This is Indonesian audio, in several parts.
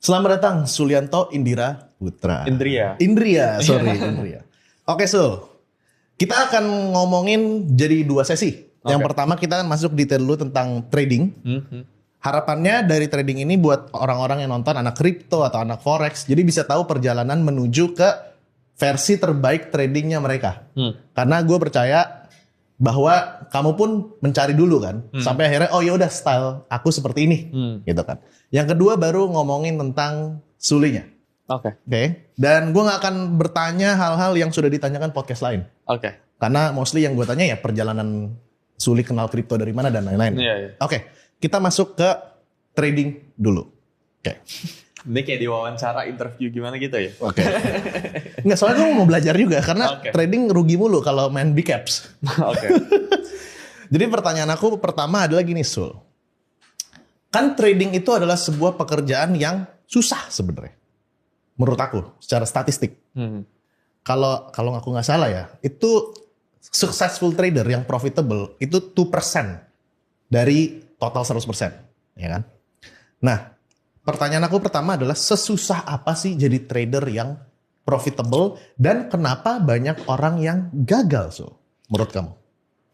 Selamat datang Sulianto Indira Putra. Indria. Indria. Oke, kita akan ngomongin jadi 2 sesi. Yang pertama kita akan masuk detail dulu tentang trading. Harapannya dari trading ini buat orang-orang yang nonton, anak kripto atau anak forex, jadi bisa tahu perjalanan menuju ke versi terbaik tradingnya mereka. Karena gue percaya bahwa kamu pun mencari dulu kan, sampai akhirnya oh ya udah style aku seperti ini, gitu kan. Yang kedua baru ngomongin tentang sulinya. Oke. Dan gue nggak akan bertanya hal-hal yang sudah ditanyakan podcast lain. Karena mostly yang gue tanya ya perjalanan Suli kenal kripto dari mana dan lain-lain. Oke, kita masuk ke trading dulu. Ini kayak diwawancara interview gimana gitu ya? Nggak, soalnya gue mau belajar juga karena trading rugi mulu kalau main big caps. Jadi pertanyaan aku pertama adalah gini, Sul. Kan trading itu adalah sebuah pekerjaan yang susah sebenarnya. Menurut aku, secara statistik. Kalau aku nggak salah ya, itu successful trader yang profitable itu 2% dari total 100%. Ya kan? Nah, pertanyaan aku pertama adalah sesusah apa sih jadi trader yang profitable dan kenapa banyak orang yang gagal, Sul? Menurut kamu?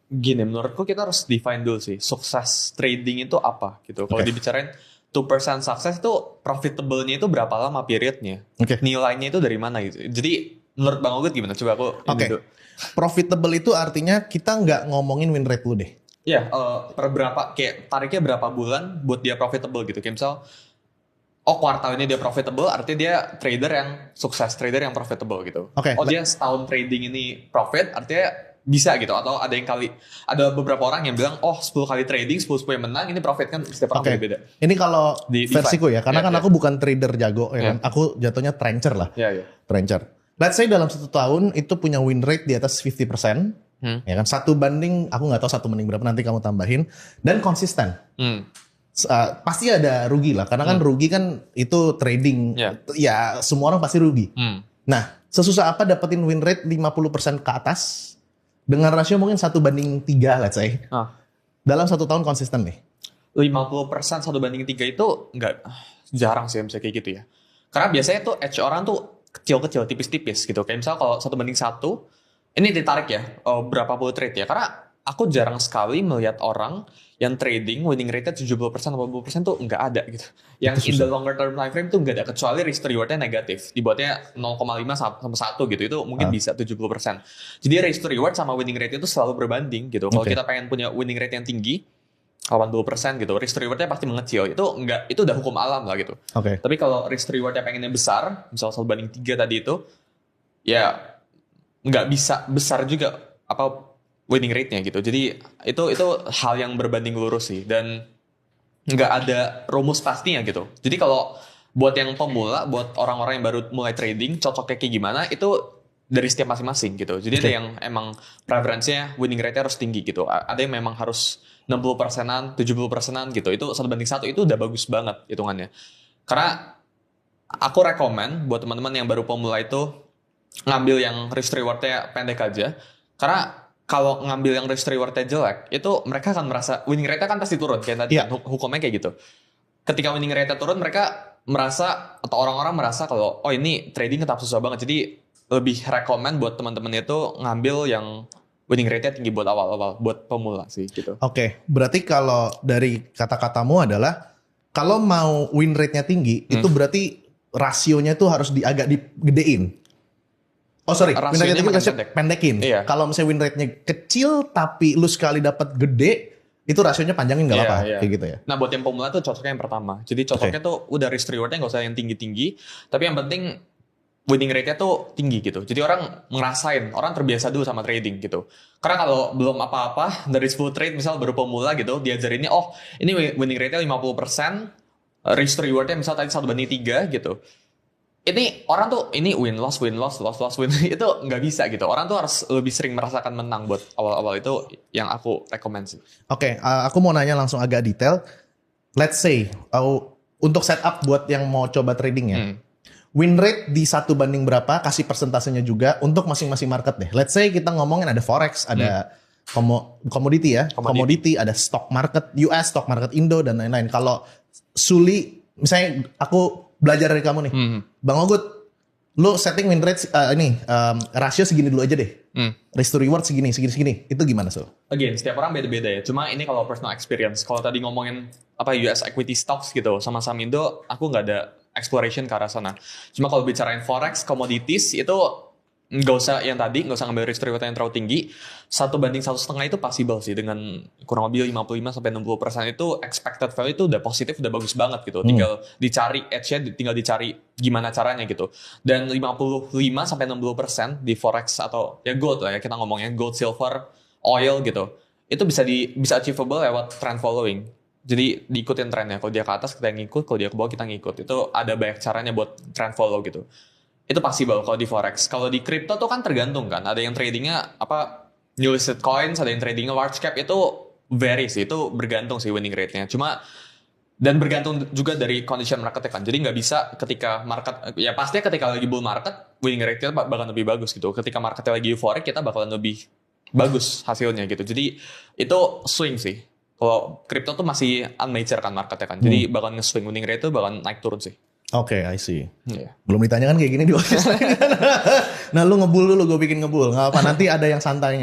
Gini, menurutku kita harus define dulu sih, sukses trading itu apa gitu. Kalau dibicarain 2% sukses itu profitable-nya itu berapa lama periodnya? Nilainya itu dari mana gitu. Jadi menurut Bang Ogut gimana? Coba aku profitable itu artinya kita nggak ngomongin win rate dulu deh. Iya, per berapa, kayak tariknya berapa bulan buat dia profitable gitu. Kayak misal, kuartal ini dia profitable, artinya dia trader yang sukses, trader yang profitable gitu. Dia setahun trading ini profit, artinya bisa gitu. Atau ada beberapa orang yang bilang, 10 kali trading, 10 yang menang, ini profit kan setiap orang beda. Ini kalau versiku ya, karena aku bukan trader jago, ya kan? Aku jatuhnya trencher lah. Trencher. Let's say dalam 1 tahun itu punya win rate di atas 50%, ya kan? 1 banding, aku nggak tahu 1 banding berapa, nanti kamu tambahin, dan konsisten. Pasti ada rugi lah, karena kan rugi kan itu trading, ya semua orang pasti rugi. Nah, sesusah apa dapetin win rate 50% ke atas dengan rasio mungkin 1/3, let's say. Dalam 1 tahun konsisten nih. 50% 1/3 itu nggak jarang sih misalnya kayak gitu ya. Karena biasanya tuh edge orang tuh kecil-kecil, tipis-tipis gitu. Kayak misal kalau 1/1, ini ditarik ya, berapa puluh trade ya. Karena aku jarang sekali melihat orang yang trading winning rate-nya 70%, 80% tuh nggak ada gitu. Yang in the longer term time frame tuh nggak ada, kecuali risk to reward-nya negatif. Dibuatnya 0,5 sampai 1 gitu, itu mungkin bisa 70%. Jadi risk to reward sama winning rate itu selalu berbanding gitu. Kalau kita pengen punya winning rate yang tinggi, 80% gitu, risk to reward-nya pasti mengecil. Itu udah hukum alam lah gitu. Tapi kalau risk to reward-nya pengennya besar, misal 1/3 tadi itu, ya nggak bisa besar juga winning rate-nya gitu. Jadi itu hal yang berbanding lurus sih, dan nggak ada rumus pastinya gitu. Jadi kalau buat yang pemula, buat orang-orang yang baru mulai trading, cocoknya kayak gimana, itu dari setiap masing-masing gitu. Jadi ada yang emang preferensinya winning rate-nya harus tinggi gitu. Ada yang memang harus 60%-an, 70%-an gitu. Itu 1/1 itu udah bagus banget hitungannya. Karena aku rekomen buat teman-teman yang baru pemula itu ngambil yang risk reward-nya pendek aja. Karena kalau ngambil yang risk reward-nya jelek, itu mereka akan merasa winning rate-nya kan pasti turun. Kayak tadi kan, hukumnya kayak gitu. Ketika winning rate-nya turun, mereka merasa, atau orang-orang merasa kalau, ini trading tetap susah banget. Jadi lebih rekomen buat teman-teman itu ngambil yang winning rate-nya tinggi buat awal-awal, buat pemula sih gitu. Berarti kalau dari kata-katamu adalah, kalau mau win rate-nya tinggi, itu berarti rasionya itu harus agak digedein. Win rate-nya pendekin. Kalau misalnya win rate-nya kecil tapi lu sekali dapat gede, itu rasionya panjangin nggak apa-apa, kayak gitu ya. Nah, buat yang pemula tuh cocoknya yang pertama. Jadi cocoknya tuh udah risk reward-nya nggak usah yang tinggi-tinggi, tapi yang penting winning rate-nya tuh tinggi gitu. Jadi orang terbiasa dulu sama trading gitu. Karena kalau belum apa-apa dari 10 trade misal baru pemula gitu, diajarinnya ini winning rate-nya 50%, risk reward-nya misal tadi 1/3 gitu. Ini orang tuh win loss win itu nggak bisa gitu. Orang tuh harus lebih sering merasakan menang buat awal-awal, itu yang aku rekomend sih. Aku mau nanya langsung agak detail. Let's say untuk setup buat yang mau coba trading ya. Win rate di 1 banding berapa? Kasih persentasenya juga untuk masing-masing market deh. Let's say kita ngomongin ada forex, ada komoditi ya. Komoditi, ada stock market US, stock market Indo dan lain-lain. Kalau Suli, misalnya aku belajar dari kamu nih. Bang Ogut, lu setting win rate rasio segini dulu aja deh. Risk to reward segini. Itu gimana, So? Again, setiap orang beda-beda ya. Cuma ini kalau personal experience. Kalau tadi ngomongin US equity stocks gitu sama saham Indo, aku nggak ada exploration ke arah sana. Cuma kalau bicarain forex, commodities itu nggak usah ngambil risk to reward yang terlalu tinggi. 1:1,5 itu possible sih, dengan kurang lebih 55-60% itu expected value itu udah positif, udah bagus banget gitu. Tinggal dicari edge-nya, tinggal dicari gimana caranya gitu. Dan 55-60% di forex atau ya gold lah ya, kita ngomongnya gold, silver, oil gitu. Itu bisa achievable lewat trend following. Jadi diikutin trennya. Kalau dia ke atas kita ngikut, kalau dia ke bawah kita ngikut. Itu ada banyak caranya buat trend follow gitu. Itu possible kalau di forex. Kalau di crypto tuh kan tergantung kan. Ada yang tradingnya new listed coins, ada yang tradingnya large cap, itu vary sih. Itu bergantung sih winning rate-nya. Cuma dan bergantung juga dari condition market kan. Jadi nggak bisa ketika market, ya pastinya ketika lagi bull market winning rate-nya bakal lebih bagus gitu. Ketika marketnya lagi euphoric kita bakalan lebih bagus hasilnya gitu. Jadi itu swing sih. Kalau crypto tuh masih unmature kan marketnya kan. Jadi bakalan nge-swing, winning rate tuh bakalan naik turun sih. Oke, I see. Yeah. Belum ditanyakan kayak gini di podcast lain. Nah, lu ngebul dulu, gue bikin ngebul. Nggak apa, nanti ada yang santainya.